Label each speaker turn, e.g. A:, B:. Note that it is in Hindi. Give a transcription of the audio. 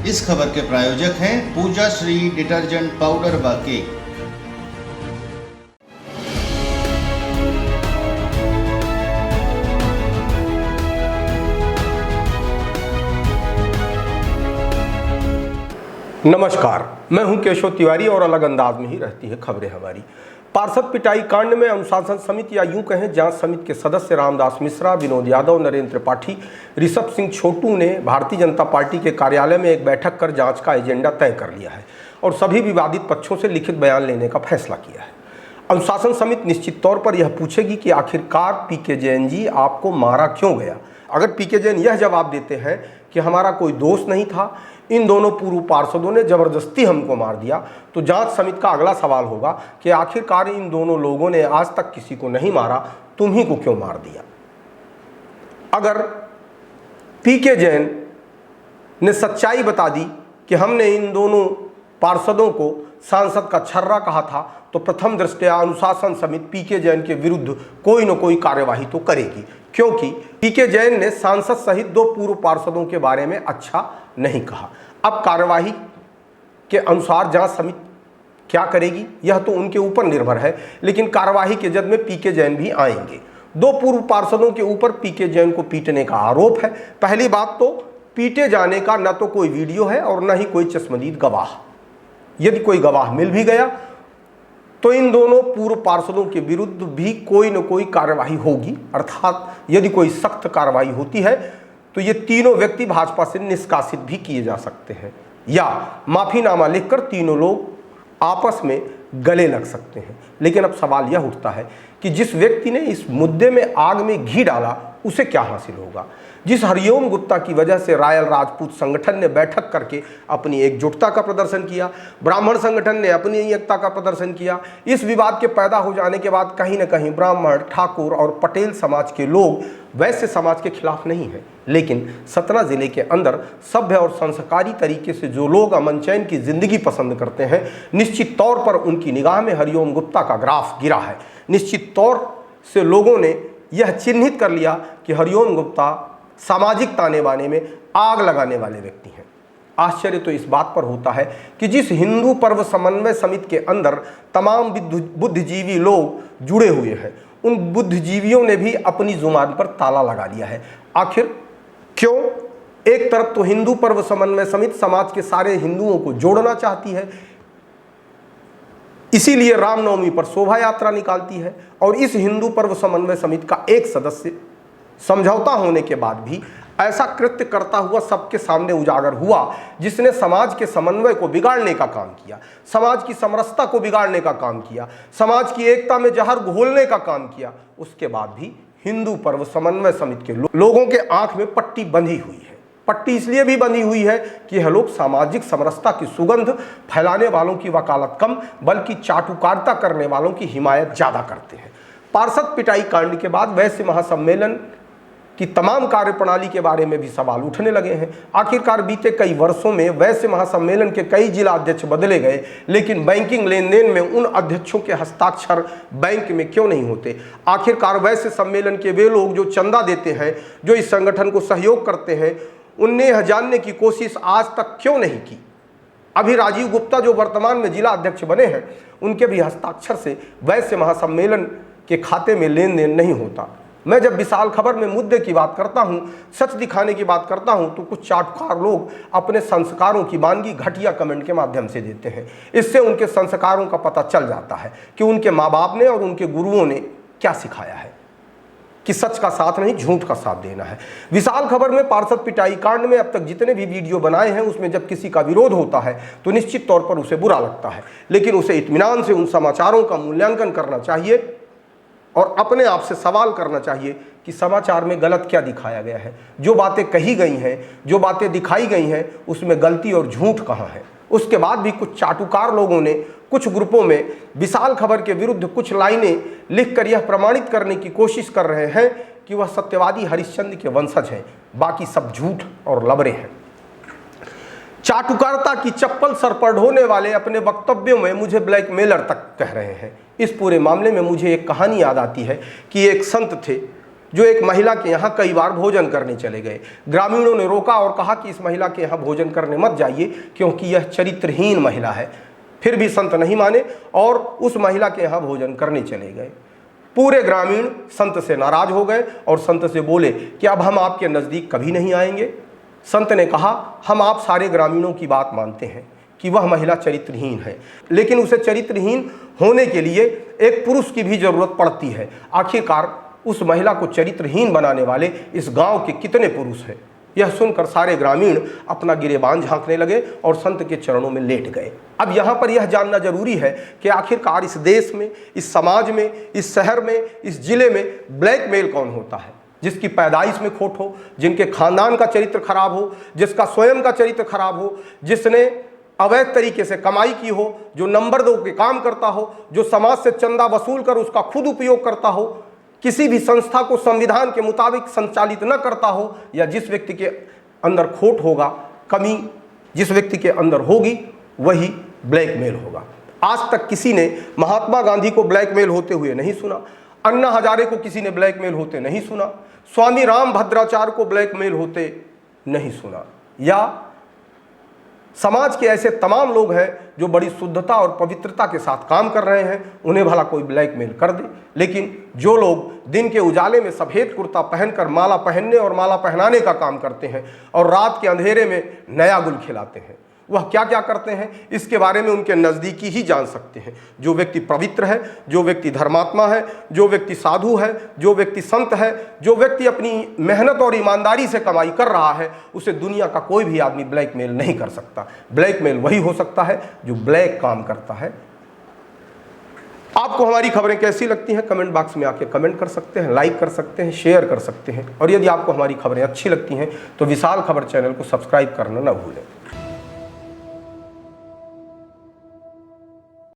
A: इस खबर के प्रायोजक हैं पूजा श्री डिटर्जेंट पाउडर व केक।
B: नमस्कार, मैं हूं केशव तिवारी और अलग अंदाज में ही रहती है खबरें हमारी। पार्षद पिटाई कांड में अनुशासन समिति या यूं कहें जांच समिति के सदस्य रामदास मिश्रा, विनोद यादव, नरेंद्र त्रिपाठी, ऋषभ सिंह छोटू ने भारतीय जनता पार्टी के कार्यालय में एक बैठक कर जांच का एजेंडा तय कर लिया है और सभी विवादित पक्षों से लिखित बयान लेने का फैसला किया है। अनुशासन समिति निश्चित तौर पर यह पूछेगी कि आखिरकार पीके जैन जी आपको मारा क्यों गया। अगर पीके जैन यह जवाब देते हैं कि हमारा कोई दोष नहीं था, इन दोनों पूर्व पार्षदों ने जबरदस्ती हमको मार दिया, तो जांच समिति का अगला सवाल होगा कि आखिरकार इन दोनों लोगों ने आज तक किसी को नहीं मारा, तुम्ही को क्यों मार दिया। अगर पीके जैन ने सच्चाई बता दी कि हमने इन दोनों पार्षदों को सांसद का छर्रा कहा था, तो प्रथम दृष्टया अनुशासन समिति पीके जैन के विरुद्ध कोई न कोई कार्यवाही तो करेगी, क्योंकि पीके जैन ने सांसद सहित दो पूर्व पार्षदों के बारे में अच्छा नहीं कहा। अब कार्यवाही के अनुसार जांच समिति क्या करेगी यह तो उनके ऊपर निर्भर है, लेकिन कार्यवाही के जद में पीके जैन भी आएंगे। दो पूर्व पार्षदों के ऊपर पीके जैन को पीटने का आरोप है। पहली बात तो पीटे जाने का न तो कोई वीडियो है और न ही कोई चश्मदीद गवाह। यदि कोई गवाह मिल भी गया तो इन दोनों पूर्व पार्षदों के विरुद्ध भी कोई न कोई कार्यवाही होगी, अर्थात यदि कोई सख्त कार्रवाई होती है तो ये तीनों व्यक्ति भाजपा से निष्कासित भी किए जा सकते हैं या माफीनामा लिखकर तीनों लोग आपस में गले लग सकते हैं। लेकिन अब सवाल यह उठता है कि जिस व्यक्ति ने इस मुद्दे में आग में घी डाला उसे क्या हासिल होगा। जिस हरिओम गुप्ता की वजह से रायल राजपूत संगठन ने बैठक करके अपनी एकजुटता का प्रदर्शन किया, ब्राह्मण संगठन ने अपनी एकता का प्रदर्शन किया, इस विवाद के पैदा हो जाने के बाद कहीं न कहीं ब्राह्मण, ठाकुर और पटेल समाज के लोग वैश्य समाज के खिलाफ नहीं है, लेकिन सतना जिले के अंदर सभ्य और संस्कारी तरीके से जो लोग अमन चैन की जिंदगी पसंद करते हैं, निश्चित तौर पर उनकी निगाह में हरिओम गुप्ता का ग्राफ गिरा है। निश्चित तौर से लोगों ने यह चिन्हित कर लिया कि हरिओम गुप्ता सामाजिक ताने बाने में आग लगाने वाले व्यक्ति हैं। आश्चर्य तो इस बात पर होता है कि जिस हिंदू पर्व समन्वय समिति के अंदर तमाम बुद्धिजीवी लोग जुड़े हुए हैं, उन बुद्धिजीवियों ने भी अपनी जुबान पर ताला लगा लिया है। आखिर क्यों? एक तरफ तो हिंदू पर्व समन्वय समिति समाज के सारे हिंदुओं को जोड़ना चाहती है, इसीलिए रामनवमी पर शोभा यात्रा निकालती है, और इस हिंदू पर्व समन्वय समिति का एक सदस्य समझौता होने के बाद भी ऐसा कृत्य करता हुआ सबके सामने उजागर हुआ जिसने समाज के समन्वय को बिगाड़ने का काम किया, समाज की समरसता को बिगाड़ने का काम किया, समाज की एकता में जहर घोलने का काम किया। उसके बाद भी हिंदू पर्व समन्वय समिति के लोगों के आंख में पट्टी बंधी हुई है। पट्टी इसलिए भी बंधी हुई है कि यह लोग सामाजिक समरसता की सुगंध फैलाने वालों की वकालत कम, बल्कि चाटुकारिता करने वालों की हिमायत ज्यादा करते हैं। पार्षद पिटाई कांड के बाद वैश्य महासम्मेलन की तमाम कार्यप्रणाली के बारे में भी सवाल उठने लगे हैं। आखिरकार बीते कई वर्षों में वैश्य महासम्मेलन के कई जिला अध्यक्ष बदले गए, लेकिन बैंकिंग लेन देन में उन अध्यक्षों के हस्ताक्षर बैंक में क्यों नहीं होते। आखिरकार वैश्य सम्मेलन के वे लोग जो चंदा देते हैं, जो इस संगठन को सहयोग करते हैं, उनने यह जानने की कोशिश आज तक क्यों नहीं की। अभी राजीव गुप्ता जो वर्तमान में जिला अध्यक्ष बने हैं, उनके भी हस्ताक्षर से वैश्य महासम्मेलन के खाते में लेन देन नहीं होता। मैं जब विशाल खबर में मुद्दे की बात करता हूं, सच दिखाने की बात करता हूं, तो कुछ चाटुकार लोग अपने संस्कारों की वानगी घटिया कमेंट के माध्यम से देते हैं। इससे उनके संस्कारों का पता चल जाता है कि उनके माँ बाप ने और उनके गुरुओं ने क्या सिखाया है, कि सच का साथ नहीं झूठ का साथ देना है। विशाल खबर में पार्षद पिटाई कांड में अब तक जितने भी वीडियो बनाए हैं, उसमें जब किसी का विरोध होता है तो निश्चित तौर पर उसे बुरा लगता है, लेकिन उसे इत्मीनान से उन समाचारों का मूल्यांकन करना चाहिए और अपने आप से सवाल करना चाहिए कि समाचार में गलत क्या दिखाया गया है। जो बातें कही गई हैं, जो बातें दिखाई गई हैं, उसमें गलती और झूठ कहाँ है। उसके बाद भी कुछ चाटुकार लोगों ने कुछ ग्रुपों में विशाल खबर के विरुद्ध कुछ लाइनें लिखकर यह प्रमाणित करने की कोशिश कर रहे हैं कि वह सत्यवादी हरिश्चंद्र के वंशज हैं, बाकी सब झूठ और लबरे हैं। चाटुकारिता की चप्पल सर पर ढोने वाले अपने वक्तव्यों में मुझे ब्लैकमेलर तक कह रहे हैं। इस पूरे मामले में मुझे एक कहानी याद आती है कि एक संत थे, जो एक महिला के यहाँ कई बार भोजन करने चले गए। ग्रामीणों ने रोका और कहा कि इस महिला के यहाँ भोजन करने मत जाइए क्योंकि यह चरित्रहीन महिला है। फिर भी संत नहीं माने और उस महिला के यहाँ भोजन करने चले गए। पूरे ग्रामीण संत से नाराज हो गए और संत से बोले कि अब हम आपके नज़दीक कभी नहीं आएंगे। संत ने कहा, हम आप सारे ग्रामीणों की बात मानते हैं कि वह महिला चरित्रहीन है, लेकिन उसे चरित्रहीन होने के लिए एक पुरुष की भी जरूरत पड़ती है। आखिरकार उस महिला को चरित्रहीन बनाने वाले इस गांव के कितने पुरुष हैं? यह सुनकर सारे ग्रामीण अपना गिरेबान झांकने लगे और संत के चरणों में लेट गए। अब यहाँ पर यह जानना जरूरी है कि आखिरकार इस देश में, इस समाज में, इस शहर में, इस जिले में ब्लैकमेल कौन होता है? जिसकी पैदाइश में खोट हो, जिनके खानदान का चरित्र खराब हो, जिसका स्वयं का चरित्र खराब हो, जिसने अवैध तरीके से कमाई की हो, जो नंबर 2 के काम करता हो, जो समाज से चंदा वसूल कर उसका खुद उपयोग करता हो, किसी भी संस्था को संविधान के मुताबिक संचालित न करता हो, या जिस व्यक्ति के अंदर खोट होगा, कमी जिस व्यक्ति के अंदर होगी, वही ब्लैकमेल होगा। आज तक किसी ने महात्मा गांधी को ब्लैकमेल होते हुए नहीं सुना, अन्ना हजारे को किसी ने ब्लैकमेल होते नहीं सुना, स्वामी रामभद्राचार्य को ब्लैकमेल होते नहीं सुना, या समाज के ऐसे तमाम लोग हैं जो बड़ी शुद्धता और पवित्रता के साथ काम कर रहे हैं, उन्हें भला कोई ब्लैकमेल कर दे। लेकिन जो लोग दिन के उजाले में सफ़ेद कुर्ता पहनकर माला पहनने और माला पहनाने का काम करते हैं और रात के अंधेरे में नया गुल खिलाते हैं, वह क्या क्या करते हैं इसके बारे में उनके नज़दीकी ही जान सकते हैं। जो व्यक्ति पवित्र है, जो व्यक्ति धर्मात्मा है, जो व्यक्ति साधु है, जो व्यक्ति संत है, जो व्यक्ति अपनी मेहनत और ईमानदारी से कमाई कर रहा है, उसे दुनिया का कोई भी आदमी ब्लैकमेल नहीं कर सकता। ब्लैकमेल वही हो सकता है जो ब्लैक काम करता है। आपको हमारी खबरें कैसी लगती हैं कमेंट बॉक्स में आके कमेंट कर सकते हैं, लाइक कर सकते हैं, शेयर कर सकते हैं। और यदि आपको हमारी खबरें अच्छी लगती हैं तो विशाल खबर चैनल को सब्सक्राइब करना न भूलें।